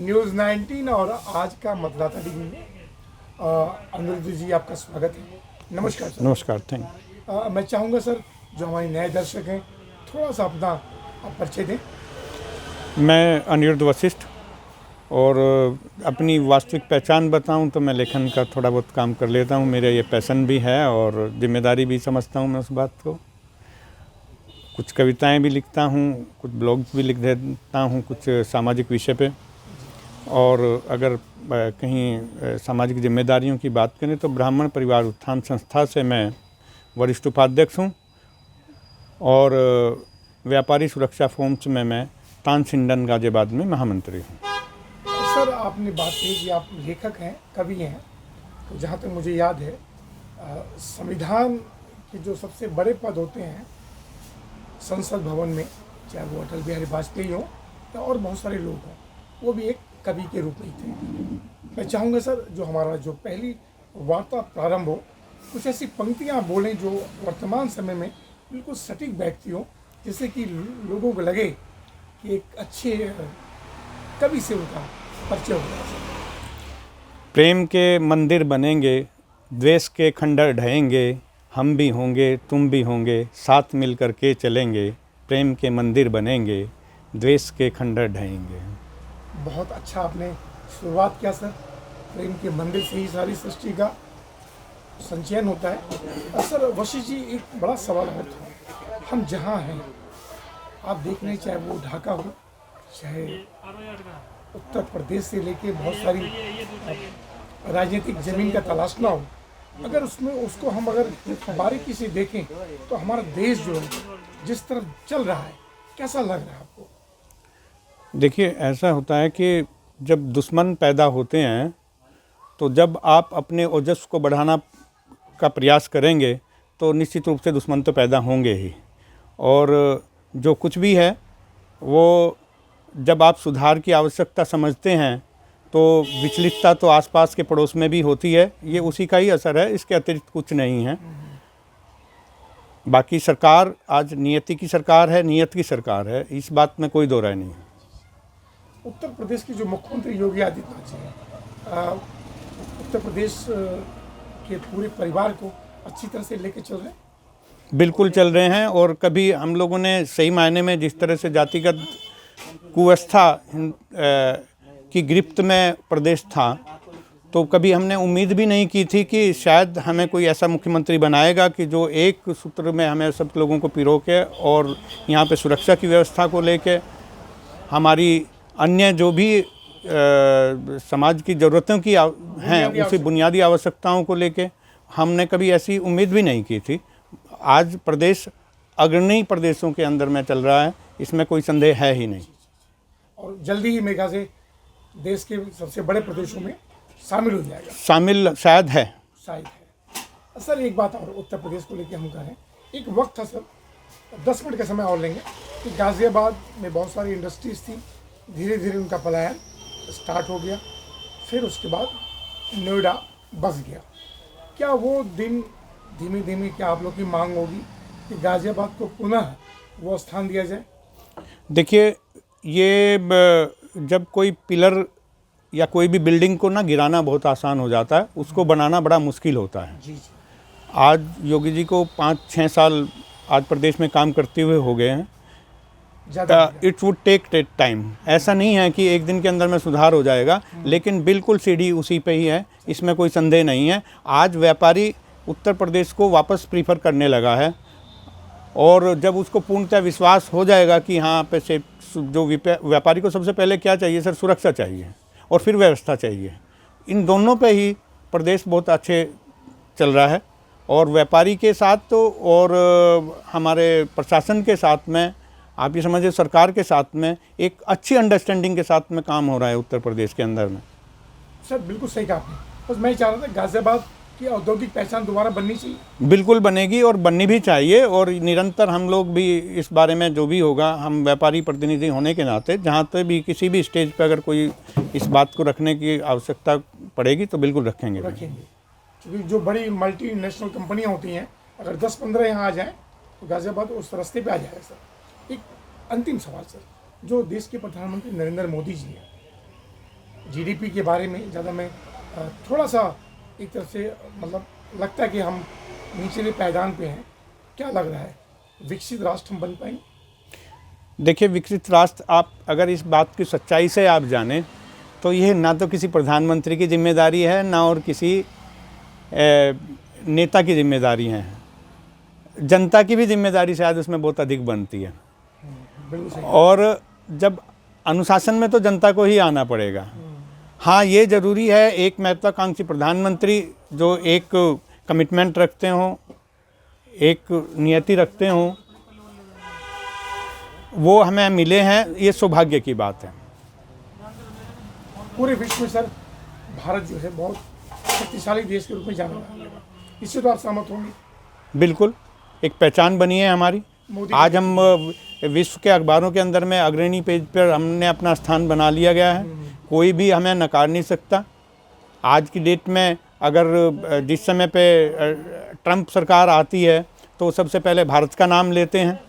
News 19 और आज का मतदाता टीवी में अनिरुद्ध जी आपका स्वागत है। नमस्कार सर। नमस्कार, थैंक मैं चाहूँगा सर, जो हमारे नए दर्शक हैं, थोड़ा सा अपना परिचय दें। मैं अनिरुद्ध वशिष्ठ और अपनी वास्तविक पहचान बताऊं तो मैं लेखन का थोड़ा बहुत काम कर लेता हूं। मेरा ये पैशन भी है और जिम्मेदारी भी समझता हूं मैं उस बात को। कुछ कविताएं भी लिखता हूं, कुछ ब्लॉग्स भी लिख देता हूं कुछ सामाजिक विषय पे। और अगर कहीं सामाजिक जिम्मेदारियों की बात करें तो ब्राह्मण परिवार उत्थान संस्था से मैं वरिष्ठ उपाध्यक्ष हूँ और व्यापारी सुरक्षा फोरम्स में मैं तानसेन गाजियाबाद में महामंत्री हूँ। सर, आपने बात की कि आप लेखक हैं, कवि हैं, तो जहाँ तक मुझे याद है संविधान के जो सबसे बड़े पद होते हैं संसद भवन में, चाहे वो अटल बिहारी वाजपेयी हों या और बहुत सारे लोग हों, वो भी एक कवि के रूप में ही थे। मैं चाहूँगा सर, जो हमारा जो पहली वार्ता प्रारंभ हो, कुछ ऐसी पंक्तियाँ बोलें जो वर्तमान समय में बिल्कुल सटीक बैठती हो, जिससे कि लोगों को लगे कि एक अच्छे कवि से उनका परिचय हो गया। प्रेम के मंदिर बनेंगे, द्वेष के खंडर ढहेंगे, हम भी होंगे तुम भी होंगे, साथ मिल कर के चलेंगे। प्रेम के मंदिर बनेंगे, द्वेष के खंडर ढहेंगे। बहुत अच्छा आपने शुरुआत किया सर। प्रेम के मंदिर से ही सारी सृष्टि का संचयन होता है। सर वशिष्ठ जी, एक बड़ा सवाल है, हम जहाँ हैं, आप देख रहे हैं, चाहे वो ढाका हो, चाहे उत्तर प्रदेश से लेके बहुत सारी राजनीतिक जमीन का तलाशना हो, अगर उसमें उसको हम अगर बारीकी से देखें तो हमारा देश जो है जिस तरफ चल रहा है, कैसा लग रहा है आपको? देखिए, ऐसा होता है कि जब दुश्मन पैदा होते हैं तो जब आप अपने ओजस को बढ़ाना का प्रयास करेंगे तो निश्चित रूप से दुश्मन तो पैदा होंगे ही। और जो कुछ भी है वो जब आप सुधार की आवश्यकता समझते हैं तो विचलितता तो आसपास के पड़ोस में भी होती है। ये उसी का ही असर है, इसके अतिरिक्त कुछ नहीं है। बाकी सरकार आज नियति की सरकार है, नियत की सरकार है, इस बात में कोई दो राय नहीं है। उत्तर प्रदेश के जो मुख्यमंत्री योगी आदित्यनाथ जी हैं, उत्तर प्रदेश के पूरे परिवार को अच्छी तरह से लेके चल रहे हैं। बिल्कुल चल रहे हैं। और कभी हम लोगों ने सही मायने में जिस तरह से जातिगत कुव्यवस्था की गिरफ्त में प्रदेश था, तो कभी हमने उम्मीद भी नहीं की थी कि शायद हमें कोई ऐसा मुख्यमंत्री बनाएगा कि जो एक सूत्र में हमें सब लोगों को पिरो के और यहाँ पे सुरक्षा की व्यवस्था को लेके हमारी अन्य जो भी समाज की ज़रूरतों की हैं उसी बुनियादी आवश्यकताओं को लेके हमने कभी ऐसी उम्मीद भी नहीं की थी। आज प्रदेश अग्रणी प्रदेशों के अंदर में चल रहा है, इसमें कोई संदेह है ही नहीं। और जल्दी ही मेरे ख्याल से देश के सबसे बड़े प्रदेशों में शामिल हो जाएगा। शामिल शायद है। सर एक बात और उत्तर प्रदेश को लेकर हम कहें, एक वक्त था सर, 10 मिनट का समय और लेंगे, कि गाज़ियाबाद में बहुत सारी इंडस्ट्रीज़ थी, धीरे धीरे उनका पलायन स्टार्ट हो गया, फिर उसके बाद नोएडा बस गया। क्या वो दिन धीमे धीमे, क्या आप लोग की मांग होगी कि गाज़ियाबाद को पुनः वो स्थान दिया जाए? देखिए, ये जब कोई पिलर या कोई भी बिल्डिंग को ना गिराना बहुत आसान हो जाता है, उसको बनाना बड़ा मुश्किल होता है। जी। आज योगी जी को 5-6 साल आज प्रदेश में काम करते हुए हो गए हैं। It would take time. ऐसा नहीं है कि एक दिन के अंदर में सुधार हो जाएगा, लेकिन बिल्कुल सीढ़ी उसी पे ही है, इसमें कोई संदेह नहीं है। आज व्यापारी उत्तर प्रदेश को वापस प्रीफर करने लगा है और जब उसको पूर्णतः विश्वास हो जाएगा कि यहाँ पे से जो व्यापारी को सबसे पहले क्या चाहिए सर, सुरक्षा चाहिए और फिर व्यवस्था चाहिए। इन दोनों पे ही प्रदेश बहुत अच्छे चल रहा है और व्यापारी के साथ तो और हमारे प्रशासन के साथ में, आप ये समझिए सरकार के साथ में एक अच्छी अंडरस्टैंडिंग के साथ में काम हो रहा है उत्तर प्रदेश के अंदर में। सर बिल्कुल सही कहा आपने। बस मैं चाह रहा था गाज़ियाबाद की औद्योगिक पहचान दोबारा बननी चाहिए। बिल्कुल बनेगी और बननी भी चाहिए और निरंतर हम लोग भी इस बारे में जो भी होगा, हम व्यापारी प्रतिनिधि होने के नाते जहाँ पे भी किसी भी स्टेज पे अगर कोई इस बात को रखने की आवश्यकता पड़ेगी तो बिल्कुल रखेंगे। क्योंकि जो बड़ी मल्टीनेशनल कंपनियाँ होती हैं, अगर 10-15 यहाँ आ जाएँ तो गाज़ियाबाद उस रास्ते पे आ जाएगा। सर एक अंतिम सवाल सर, जो देश के प्रधानमंत्री नरेंद्र मोदी जी हैं, जीडीपी के बारे में ज़्यादा मैं थोड़ा सा एक तरह से मतलब लगता है कि हम निचले पायदान पे हैं। क्या लग रहा है, विकसित राष्ट्र हम बन पाएंगे? देखिए, विकसित राष्ट्र आप अगर इस बात की सच्चाई से आप जानें तो यह ना तो किसी प्रधानमंत्री की जिम्मेदारी है, ना और किसी नेता की जिम्मेदारी है। जनता की भी जिम्मेदारी शायद उसमें बहुत अधिक बनती है। बिल्कुल सही। और जब अनुशासन में तो जनता को ही आना पड़ेगा। हाँ, ये ज़रूरी है एक महत्वाकांक्षी प्रधानमंत्री जो एक कमिटमेंट रखते हों, एक नियति रखते हों, वो हमें मिले हैं, ये सौभाग्य की बात है। पूरे विश्व में सर भारत जो है बहुत शक्तिशाली देश के रूप में जाना जाता है, इससे तो आप सहमत होंगे? बिल्कुल, एक पहचान बनी है हमारी। आज हम विश्व के अखबारों के अंदर में अग्रणी पेज पर हमने अपना स्थान बना लिया गया है। कोई भी हमें नकार नहीं सकता। आज की डेट में अगर जिस समय पे ट्रंप सरकार आती है तो सबसे पहले भारत का नाम लेते हैं।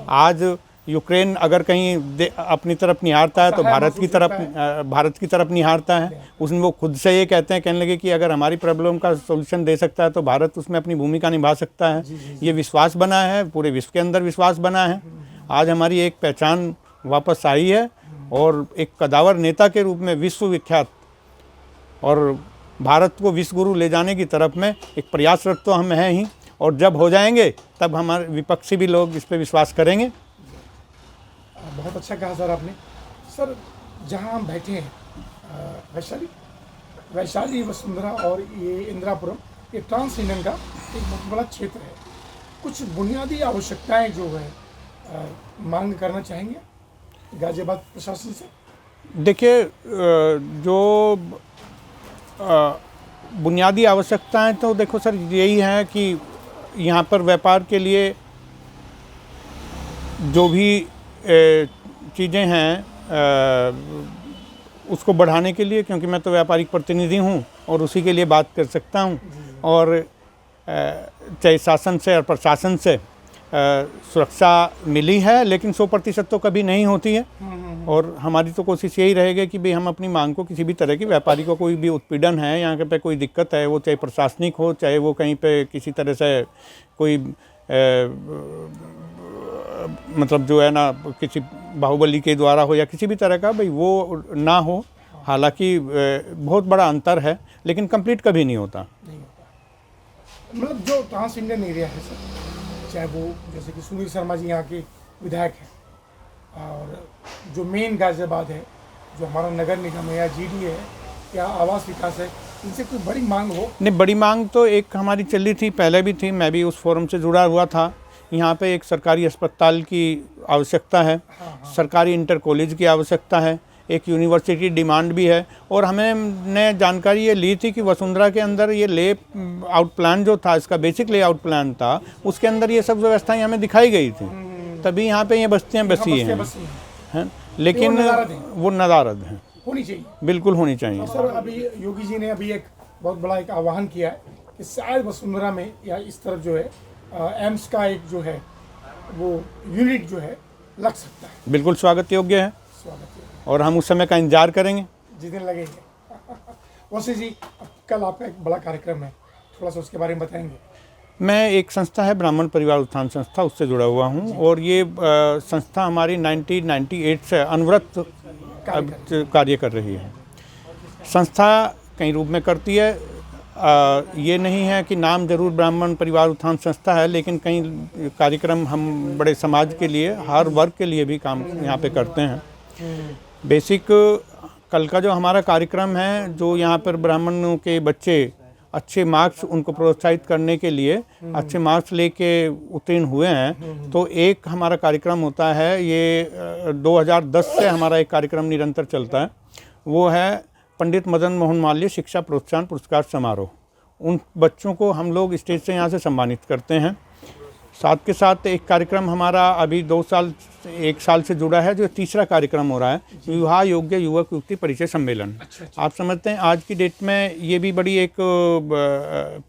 आज यूक्रेन अगर कहीं अपनी तरफ निहारता है तो भारत की तरफ निहारता है। उसमें वो खुद से ये कहते हैं, कहने लगे कि अगर हमारी प्रॉब्लम का सॉल्यूशन दे सकता है तो भारत उसमें अपनी भूमिका निभा सकता है। ये विश्वास बना है, पूरे विश्व के अंदर विश्वास बना है। आज हमारी एक पहचान वापस आई है और एक कदावर नेता के रूप में विश्व विख्यात और भारत को विश्व गुरु ले जाने की तरफ में एक प्रयासरत तो हम हैं ही, और जब हो जाएंगे तब हमारे विपक्षी भी लोग इस पर विश्वास करेंगे। बहुत अच्छा कहा सर आपने। सर, जहाँ हम बैठे हैं वैशाली, वसुंधरा और ये इंदिरापुरम, ये ट्रांस इंडियन का एक बहुत बड़ा क्षेत्र है। कुछ बुनियादी आवश्यकताएं जो है मांग करना चाहेंगे गाजियाबाद प्रशासन से? देखिए, जो बुनियादी आवश्यकताएं तो देखो सर यही है कि यहाँ पर व्यापार के लिए जो भी चीज़ें हैं उसको बढ़ाने के लिए, क्योंकि मैं तो व्यापारिक प्रतिनिधि हूँ और उसी के लिए बात कर सकता हूँ। और चाहे शासन से और प्रशासन से सुरक्षा मिली है, लेकिन 100% तो कभी नहीं होती है। और हमारी तो कोशिश यही रहेगी कि भाई हम अपनी मांग को, किसी भी तरह की व्यापारी को कोई भी उत्पीड़न है, यहाँ पे कोई दिक्कत है, वो चाहे प्रशासनिक हो, चाहे वो कहीं पे किसी तरह से कोई मतलब जो है ना किसी बाहुबली के द्वारा हो या किसी भी तरह का, भाई वो ना हो। हालांकि बहुत बड़ा अंतर है, लेकिन कंप्लीट कभी नहीं होता। मतलब जो ट्रांस इंडियन एरिया है सर, चाहे वो जैसे कि सुनील शर्मा जी यहाँ के विधायक हैं, और जो मेन गाजियाबाद है, जो हमारा नगर निगम है या जीडी है या आवास विकास है, इनसे कोई बड़ी मांग हो? नहीं, बड़ी मांग तो एक हमारी चली थी, पहले भी थी, मैं भी उस फोरम से जुड़ा हुआ था। यहाँ पे एक सरकारी अस्पताल की आवश्यकता है। सरकारी इंटर कॉलेज की आवश्यकता है, एक यूनिवर्सिटी डिमांड भी है। और हमने जानकारी ये ली थी कि वसुंधरा के अंदर ये ले आउट प्लान जो था, इसका बेसिक ले आउट प्लान था, उसके अंदर ये सब व्यवस्थाएं हमें दिखाई गई थी, तभी यहाँ पे ये बस्तियाँ बसी हैं। लेकिन वो नदारद हैं, होनी चाहिए, बिल्कुल होनी चाहिए। सर, अभी योगी जी ने अभी एक बहुत बड़ा एक आह्वान किया है कि शायद वसुंधरा में या इस तरफ जो है एम्स का एक जो है वो यूनिट जो है लग सकता है। बिल्कुल स्वागत योग्य है, स्वागत है, और हम उस समय का इंतजार करेंगे जिस दिन लगेंगे। वैसे जी, कल आपका एक बड़ा कार्यक्रम है, थोड़ा सा उसके बारे में बताएंगे? मैं एक संस्था है ब्राह्मण परिवार उत्थान संस्था, उससे जुड़ा हुआ हूँ। और ये संस्था हमारी 1998 से अनवरत कार्य कर रही है। संस्था कई रूप में करती है। ये नहीं है कि नाम जरूर ब्राह्मण परिवार उत्थान संस्था है, लेकिन कई कार्यक्रम हम बड़े समाज के लिए, हर वर्ग के लिए भी काम यहाँ पे करते हैं। बेसिक कल का जो हमारा कार्यक्रम है, जो यहाँ पर ब्राह्मणों के बच्चे अच्छे मार्क्स, उनको प्रोत्साहित करने के लिए अच्छे मार्क्स लेके उत्तीर्ण हुए हैं, तो एक हमारा कार्यक्रम होता है, ये 2010 से हमारा एक कार्यक्रम निरंतर चलता है। वो है पंडित मदन मोहन मालवीय शिक्षा प्रोत्साहन पुरस्कार समारोह। उन बच्चों को हम लोग स्टेज से यहाँ से सम्मानित करते हैं। साथ के साथ एक कार्यक्रम हमारा अभी 1 साल से जुड़ा है, जो तीसरा कार्यक्रम हो रहा है, विवाह योग्य युवक युवती परिचय सम्मेलन। आप समझते हैं आज की डेट में ये भी बड़ी एक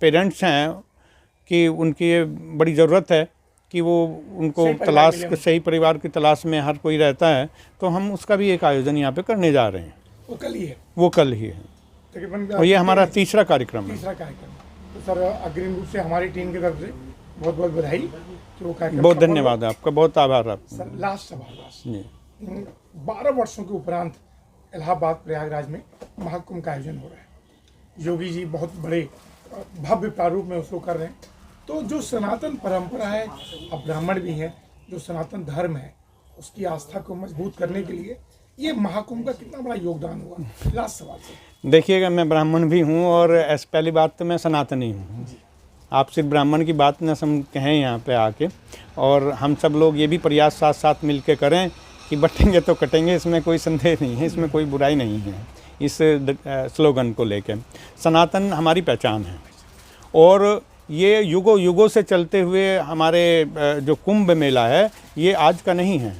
पेरेंट्स हैं कि उनकी ये बड़ी ज़रूरत है कि वो उनको सही परिवार की तलाश में हर कोई रहता है, तो हम उसका भी एक आयोजन यहाँ पे करने जा रहे हैं। वो कल ही है, वो कल ही है, तकरीबन। और ये हमारा तीसरा कार्यक्रम है। तीसरा कार्यक्रम। तो सर अग्रिम रूप से हमारी टीम की तरफ से बहुत बहुत बधाई कि वो कार्यक्रम। बहुत धन्यवाद आपका, बहुत आभार आपका। सर लास्ट सवाल जी। 12 वर्षों के उपरांत इलाहाबाद प्रयागराज में महाकुंभ का आयोजन हो रहा है। योगी जी बहुत बड़े भव्य प्रारूप में उसको कर रहे हैं। तो जो सनातन परंपरा है, अब ब्राह्मण भी है, जो सनातन धर्म है, उसकी आस्था को मजबूत करने के लिए ये महाकुंभ का कितना बड़ा योगदान हुआ? लास्ट सवाल से। देखिएगा, मैं ब्राह्मण भी हूँ और पहली बात तो मैं सनातनी हूँ। आप सिर्फ ब्राह्मण की बात न कहें यहाँ पे आके, और हम सब लोग ये भी प्रयास साथ साथ मिल के करें कि बटेंगे तो कटेंगे, इसमें कोई संदेह नहीं है, इसमें कोई बुराई नहीं है। इस स्लोगन को लेके सनातन हमारी पहचान है, और ये युगों युगों से चलते हुए हमारे जो कुंभ मेला है, ये आज का नहीं है,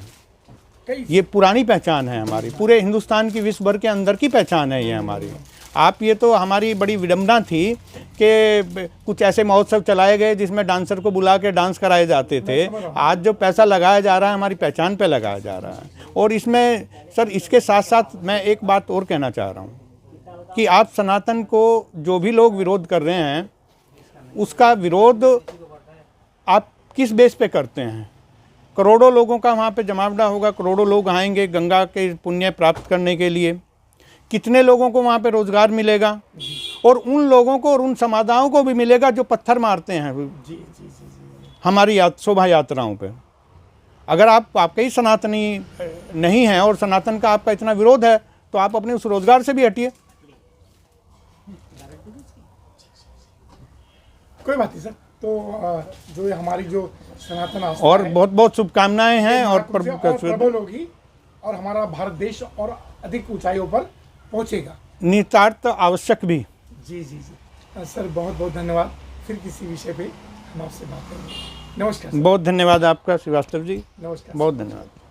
ये पुरानी पहचान है हमारी, पूरे हिंदुस्तान की, विश्व भर के अंदर की पहचान है ये हमारी। आप ये तो हमारी बड़ी विडंबना थी कि कुछ ऐसे महोत्सव चलाए गए जिसमें डांसर को बुला के डांस कराए जाते थे। आज जो पैसा लगाया जा रहा है हमारी पहचान पे लगाया जा रहा है। और इसमें सर, इसके साथ साथ मैं एक बात और कहना चाह रहा हूँ कि आप सनातन को जो भी लोग विरोध कर रहे हैं, उसका विरोध आप किस बेस पे करते हैं? करोड़ों लोगों का वहाँ पे जमावड़ा होगा, करोड़ों लोग आएंगे गंगा के पुण्य प्राप्त करने के लिए। कितने लोगों को वहाँ पे रोजगार मिलेगा, और उन लोगों को और उन समादाओं को भी मिलेगा जो पत्थर मारते हैं हमारी शोभा यात्राओं पे। अगर आप आपके ही सनातनी नहीं हैं और सनातन का आपका इतना विरोध है, तो आप अपने उस रोजगार से भी हटिए। कोई बात नहीं सर। तो जो ये हमारी जो सनातन आस्था और है, बहुत बहुत शुभकामनाएं हैं, और प्रबल होगी, और हमारा भारत देश और अधिक ऊंचाइयों पर पहुंचेगा। नितार्थ आवश्यक भी। जी जी जी सर, बहुत बहुत धन्यवाद। फिर किसी विषय पे हम आपसे बात करेंगे। नमस्कार सर। बहुत धन्यवाद आपका श्रीवास्तव जी, नमस्कार। बहुत धन्यवाद।